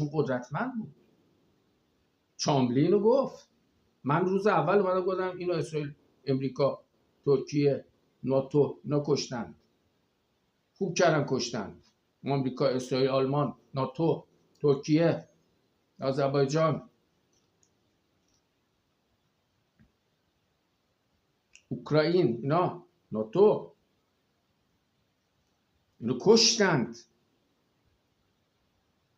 چون قدرتمند بود. چامبلی اینو گفت. من روز اول اومدم گفتم اینو اسرائیل، امریکا، ترکیه، ناتو اینا کشتند، خوب کردن کشتند. آمریکا، اسرائیل، آلمان، ناتو، ترکیه، آذربایجان، اوکراین، اینا ناتو، اینو کشتند.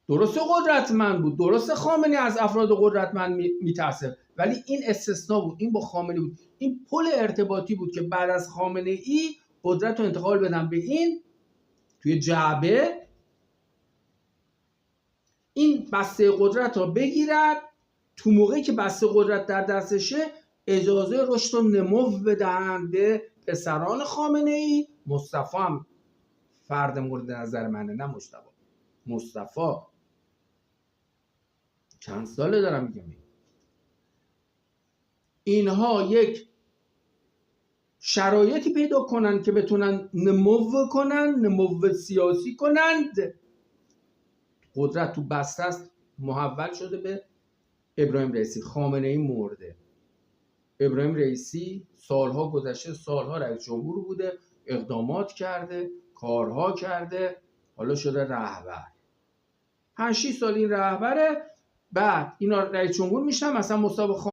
درسته قدرتمند بود، درسته خامنه‌ای از افراد قدرتمند میترسه، ولی این استثناء بود. این با خامنه‌ای بود، این پل ارتباطی بود که بعد از خامنه‌ای قدرت رو انتقال بدن به این توی جعبه، این بسته قدرت رو بگیرد، تو موقعی که بسته قدرت در دستشه اجازه رشد و نمو بدهند به پسران خامنه‌ای. مصطفی هم فرد مورد نظر منه، نه مجتبی. مصطفی چند ساله دارم میگم اینها یک شرایطی پیدا کنن که بتونن نمو کنن، نمو سیاسی کنند. قدرت تو بسته است، محول شده به ابراهیم رئیسی. خامنه‌ای مرده، ابراهیم رئیسی سالها گذشته، سالها رئیس جمهور بوده، اقدامات کرده، کارها کرده، حالا شده رهبر. 5-6 سال این رهبره، بعد اینا رئیس جمهور میشن، مثلا مصطفی